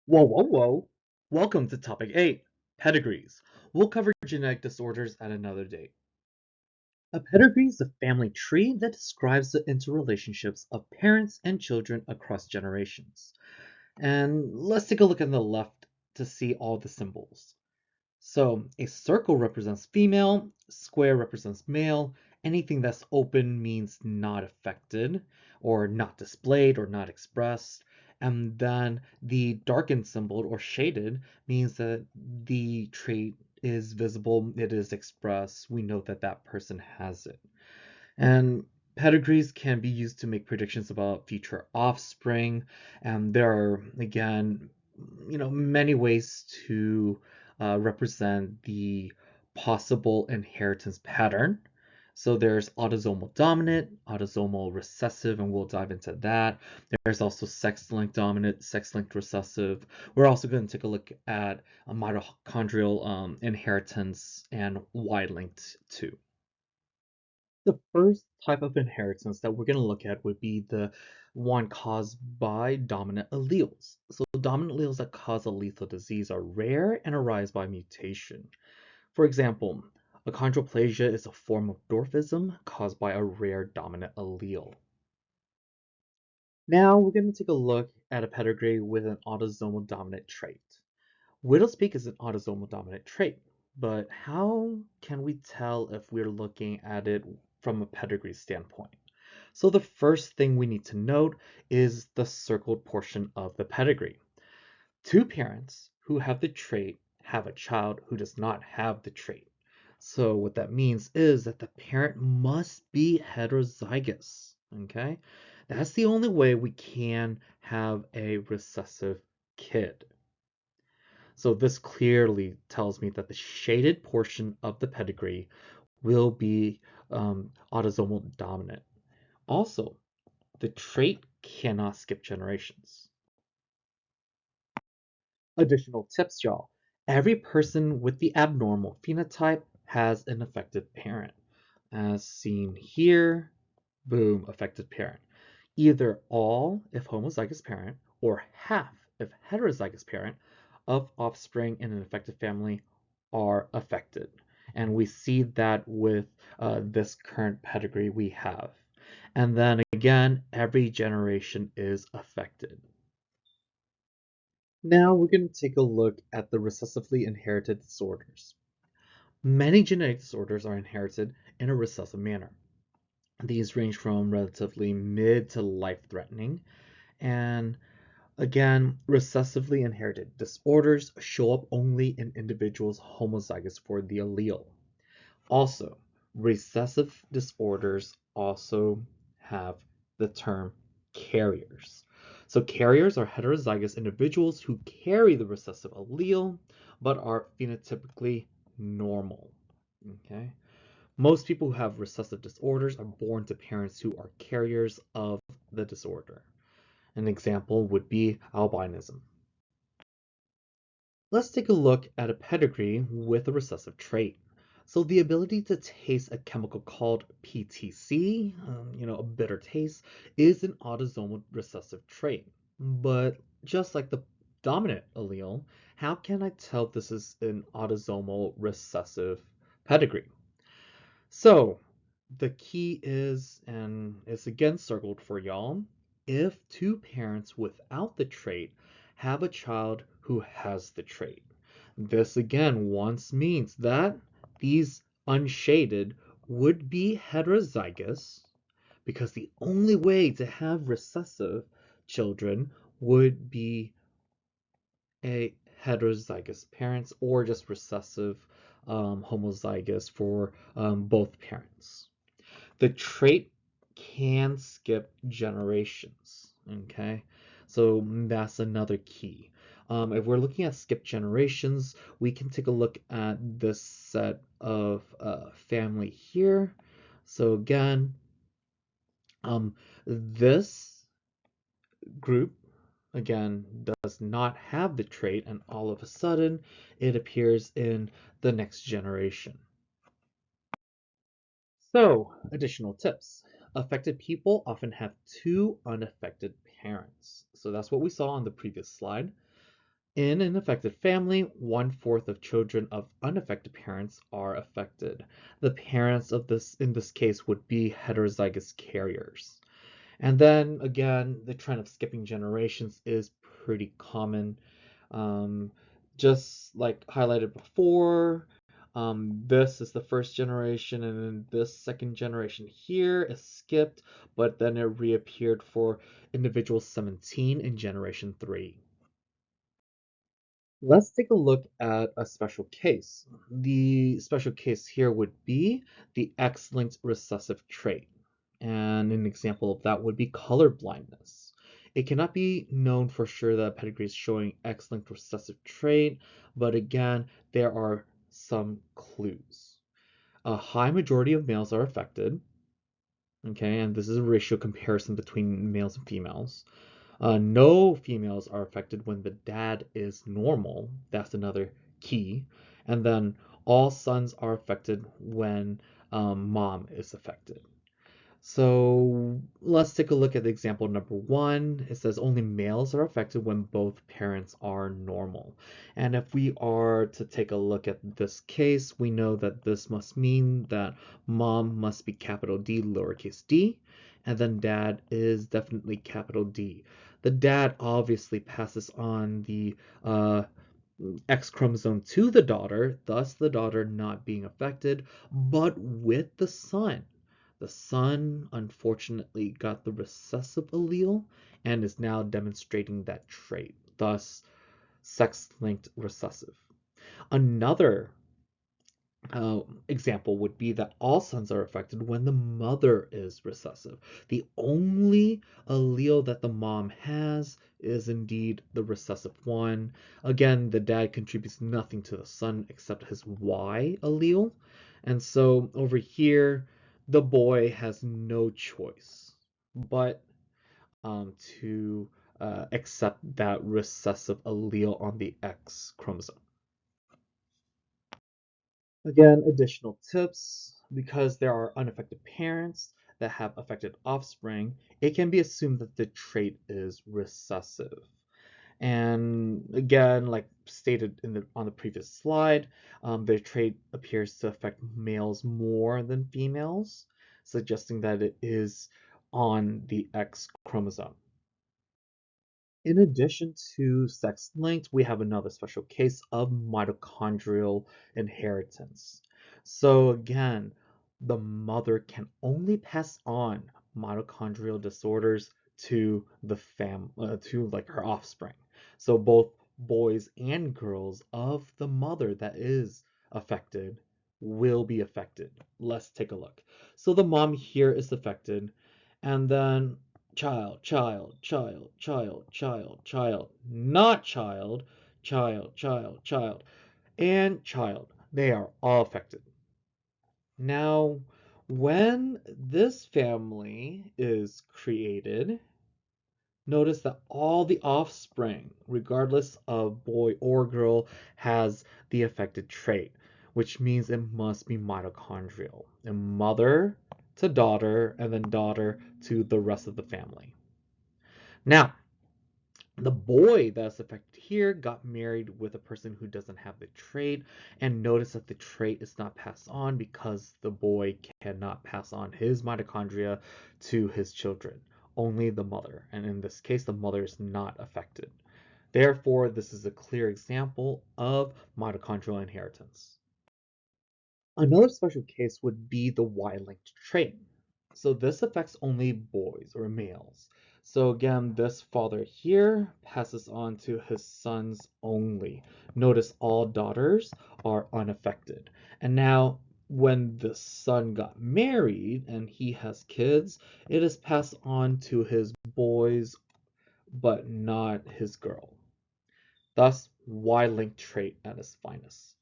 Whoa, whoa, whoa. Welcome to Topic 8, Pedigrees. We'll cover genetic disorders at another date. A pedigree is a family tree that describes the interrelationships of parents and children across generations. And let's take a look on the left to see all the symbols. So a circle represents female, square represents male, anything that's open means not affected, or not displayed, or not expressed. And then the darkened symbol or shaded means that the trait is visible, it is expressed, we know that that person has it. And pedigrees can be used to make predictions about future offspring. And there are, again, many ways to represent the possible inheritance pattern. So there's autosomal dominant, autosomal recessive, and we'll dive into that. There's also sex-linked dominant, sex-linked recessive. We're also going to take a look at mitochondrial inheritance and Y-linked too. The first type of inheritance that we're going to look at would be the one caused by dominant alleles. So dominant alleles that cause a lethal disease are rare and arise by mutation. For example, achondroplasia is a form of dwarfism caused by a rare dominant allele. Now we're going to take a look at a pedigree with an autosomal dominant trait. Widowspeak is an autosomal dominant trait, but how can we tell if we're looking at it from a pedigree standpoint? So the first thing we need to note is the circled portion of the pedigree. Two parents who have the trait have a child who does not have the trait. So what that means is that the parent must be heterozygous, okay? That's the only way we can have a recessive kid. So this clearly tells me that the shaded portion of the pedigree will be autosomal dominant. Also, the trait cannot skip generations. Additional tips, y'all. Every person with the abnormal phenotype has an affected parent. As seen here, boom, affected parent. Either all if homozygous parent or half if heterozygous parent of offspring in an affected family are affected. And we see that with this current pedigree we have. And then again, every generation is affected. Now we're going to take a look at the recessively inherited disorders. Many genetic disorders are inherited in a recessive manner. These range from relatively mid to life-threatening, and again, recessively inherited disorders show up only in individuals homozygous for the allele. Also, recessive disorders also have the term carriers. So carriers are heterozygous individuals who carry the recessive allele but are phenotypically normal. Okay? Most people who have recessive disorders are born to parents who are carriers of the disorder. An example would be albinism. Let's take a look at a pedigree with a recessive trait. So the ability to taste a chemical called PTC, a bitter taste, is an autosomal recessive trait. But just like the dominant allele, how can I tell this is an autosomal recessive pedigree? So the key is, and it's again circled for y'all, if two parents without the trait have a child who has the trait. This again once means that these unshaded would be heterozygous because the only way to have recessive children would be a heterozygous parents or just recessive homozygous for both parents. The trait can skip generations, okay? So that's another key. If we're looking at skip generations, we can take a look at this set of family here. So again, this group again does not have the trait, and all of a sudden it appears in the next generation. So, additional tips. Affected people often have two unaffected parents. So that's what we saw on the previous slide. In an affected family, one-fourth of children of unaffected parents are affected. The parents of this, in this case, would be heterozygous carriers. And then again, the trend of skipping generations is pretty common. Um, just like highlighted before, this is the first generation, and then this second generation here is skipped, but then it reappeared for individual 17 in generation 3. Let's take a look at a special case. The special case here would be the X-linked recessive trait. And an example of that would be colorblindness. It cannot be known for sure that a pedigree is showing X-linked recessive trait, but again, there are some clues. A high majority of males are affected, okay, and this is a ratio comparison between males and females. No females are affected when the dad is normal. That's another key. And then all sons are affected when mom is affected. So let's take a look at example number 1. It says only males are affected when both parents are normal. And if we are to take a look at this case, we know that this must mean that mom must be capital D, lowercase d, and then dad is definitely capital D. The dad obviously passes on the X chromosome to the daughter, thus the daughter not being affected, but with the son. The son unfortunately got the recessive allele and is now demonstrating that trait, thus sex-linked recessive. Another example would be that all sons are affected when the mother is recessive. The only allele that the mom has is indeed the recessive one. Again, the dad contributes nothing to the son except his Y allele. And so over here, the boy has no choice but to accept that recessive allele on the X chromosome. Again, additional tips, because there are unaffected parents that have affected offspring, it can be assumed that the trait is recessive. And again, like stated on the previous slide, the trait appears to affect males more than females, suggesting that it is on the X chromosome. In addition to sex-linked, we have another special case of mitochondrial inheritance. So again, the mother can only pass on mitochondrial disorders to to like her offspring. So both boys and girls of the mother that is affected will be affected. Let's take a look. So the mom here is affected, and then child, child, child, child, child, child, not child, child, child, child, and child. They are all affected. Now, when this family is created, notice that all the offspring, regardless of boy or girl, has the affected trait, which means it must be mitochondrial, and mother to daughter, and then daughter to the rest of the family. Now, the boy that's affected here got married with a person who doesn't have the trait, and notice that the trait is not passed on because the boy cannot pass on his mitochondria to his children, only the mother, and in this case the mother is not affected. Therefore, this is a clear example of mitochondrial inheritance. Another special case would be the Y-linked trait. So this affects only boys or males. So again, this father here passes on to his sons only. Notice all daughters are unaffected. And now when the son got married and he has kids, it is passed on to his boys, but not his girl. Thus, Y-linked trait at its finest.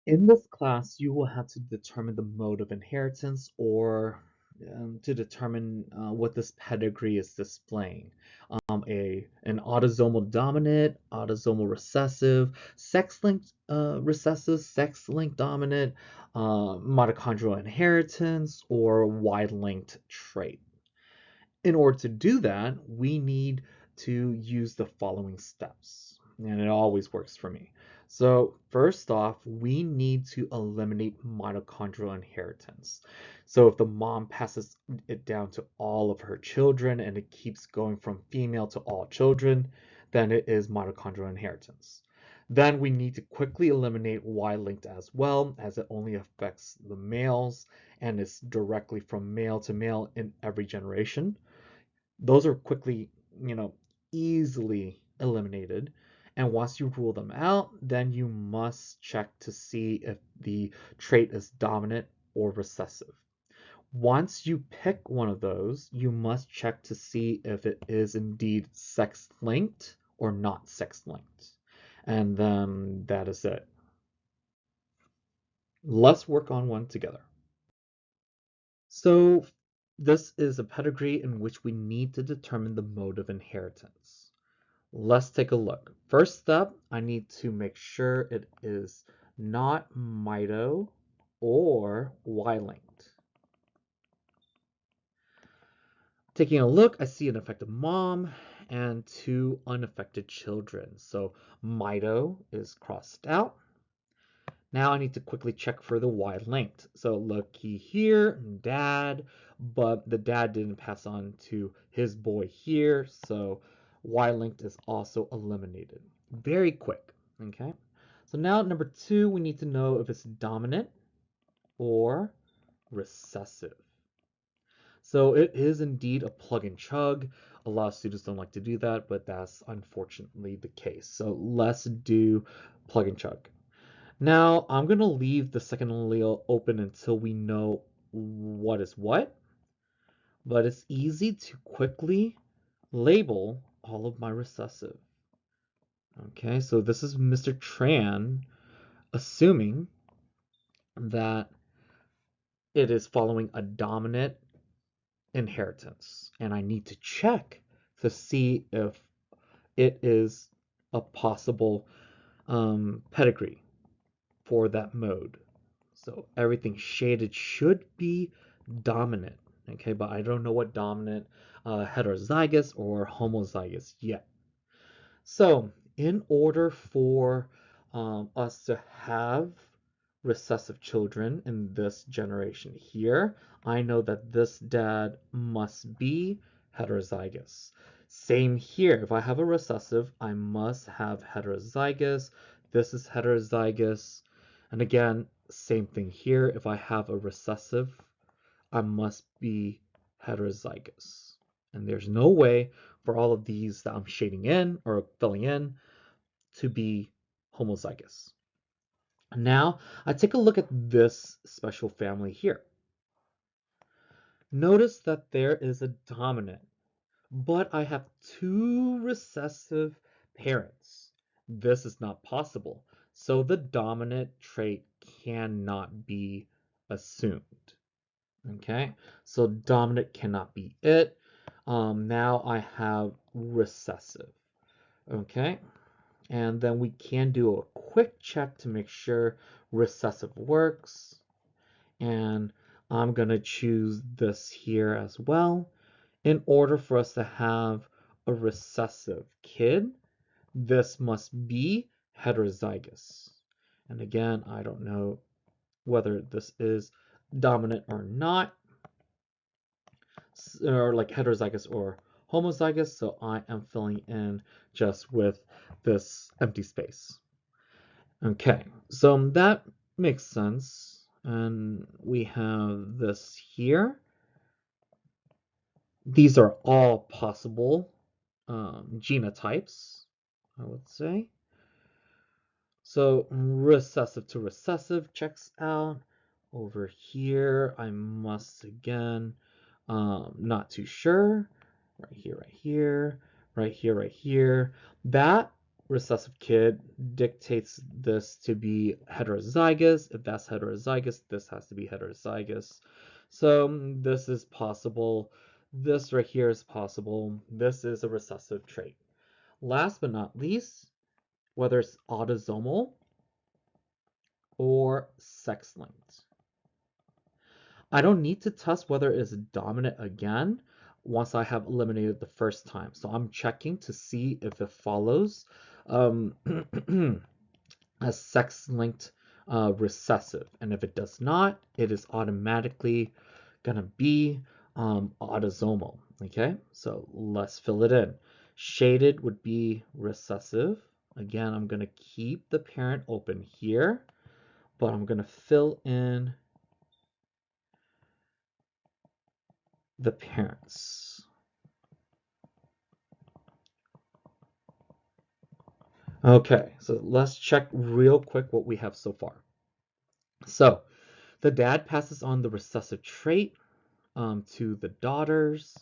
In this class, you will have to determine the mode of inheritance or to determine what this pedigree is displaying. An autosomal dominant, autosomal recessive, sex-linked recessive, sex-linked dominant, mitochondrial inheritance, or Y-linked trait. In order to do that, we need to use the following steps, and it always works for me. So first off, we need to eliminate mitochondrial inheritance. So if the mom passes it down to all of her children and it keeps going from female to all children, then it is mitochondrial inheritance. Then we need to quickly eliminate Y-linked as well, as it only affects the males and is directly from male to male in every generation. Those are quickly, easily eliminated. And once you rule them out, then you must check to see if the trait is dominant or recessive. Once you pick one of those, you must check to see if it is indeed sex-linked or not sex-linked. And then that is it. Let's work on one together. So this is a pedigree in which we need to determine the mode of inheritance. Let's take a look. First step, I need to make sure it is not mito or Y-linked. Taking a look, I see an affected mom and two unaffected children. So mito is crossed out. Now I need to quickly check for the Y-linked. So looky here, dad, but the dad didn't pass on to his boy here, so Y-linked is also eliminated. Very quick, okay? So now number two, we need to know if it's dominant or recessive. So it is indeed a plug and chug. A lot of students don't like to do that, but that's unfortunately the case. So let's do plug and chug. Now, I'm going to leave the second allele open until we know what is what, but it's easy to quickly label all of my recessive. Okay, so this is Mr. Tran assuming that it is following a dominant inheritance, and I need to check to see if it is a possible pedigree for that mode. So everything shaded should be dominant, okay? But I don't know what dominant heterozygous or homozygous yet. So in order for us to have recessive children in this generation here, I know that this dad must be heterozygous. Same here. If I have a recessive, I must have heterozygous. This is heterozygous. And again, same thing here. If I have a recessive, I must be heterozygous. And there's no way for all of these that I'm shading in or filling in to be homozygous. Now, I take a look at this special family here. Notice that there is a dominant, but I have two recessive parents. This is not possible. So the dominant trait cannot be assumed. Okay, so dominant cannot be it. Now I have recessive. Okay, and then we can do a quick check to make sure recessive works. And I'm going to choose this here as well. In order for us to have a recessive kid, this must be heterozygous. And again, I don't know whether this is dominant or not, or like heterozygous or homozygous, so I am filling in just with this empty space. Okay, so that makes sense. And we have this here. These are all possible genotypes, I would say. So recessive to recessive checks out. Over here, I must again, not too sure. Right here, right here, right here, right here. That recessive kid dictates this to be heterozygous. If that's heterozygous, this has to be heterozygous. So this is possible. This right here is possible. This is a recessive trait. Last but not least, whether it's autosomal or sex-linked. I don't need to test whether it's dominant again. once I have eliminated the first time. So I'm checking to see if it follows um, a sex-linked recessive. And if it does not, it is automatically going to be autosomal. Okay, so let's fill it in. Shaded would be recessive. Again, I'm going to keep the parent open here, but I'm going to fill in the parents. Okay, so let's check real quick what we have so far. So the dad passes on the recessive trait to the daughters.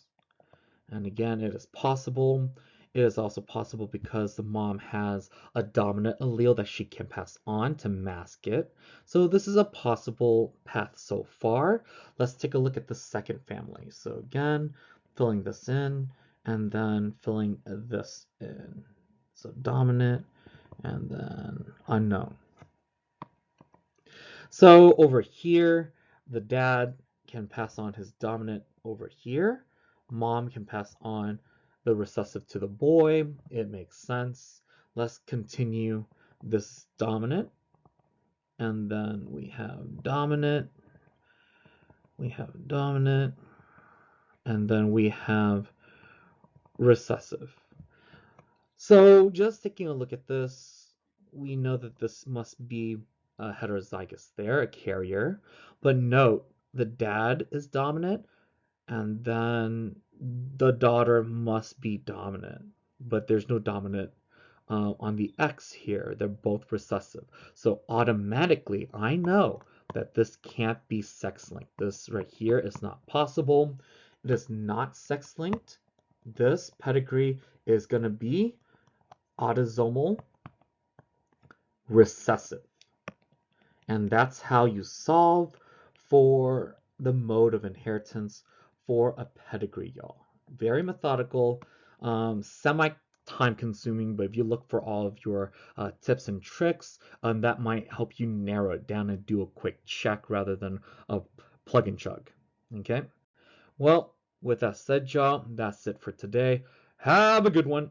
And again, it is possible. It is also possible because the mom has a dominant allele that she can pass on to mask it. So this is a possible path so far. Let's take a look at the second family. So again, filling this in and then filling this in. So dominant and then unknown. So over here, the dad can pass on his dominant over here. Mom can pass on the recessive to the boy. It makes sense. Let's continue this dominant. And then we have dominant. We have dominant. And then we have recessive. So just taking a look at this, we know that this must be a heterozygous there, a carrier. But note, the dad is dominant, and then the daughter must be dominant. But there's no dominant on the X here. They're both recessive. So automatically, I know that this can't be sex-linked. This right here is not possible. It is not sex-linked. This pedigree is going to be autosomal recessive. And that's how you solve for the mode of inheritance for a pedigree, y'all. Very methodical, semi time consuming, but if you look for all of your tips and tricks, that might help you narrow it down and do a quick check rather than a plug and chug. Okay? Well, with that said, y'all, that's it for today. Have a good one.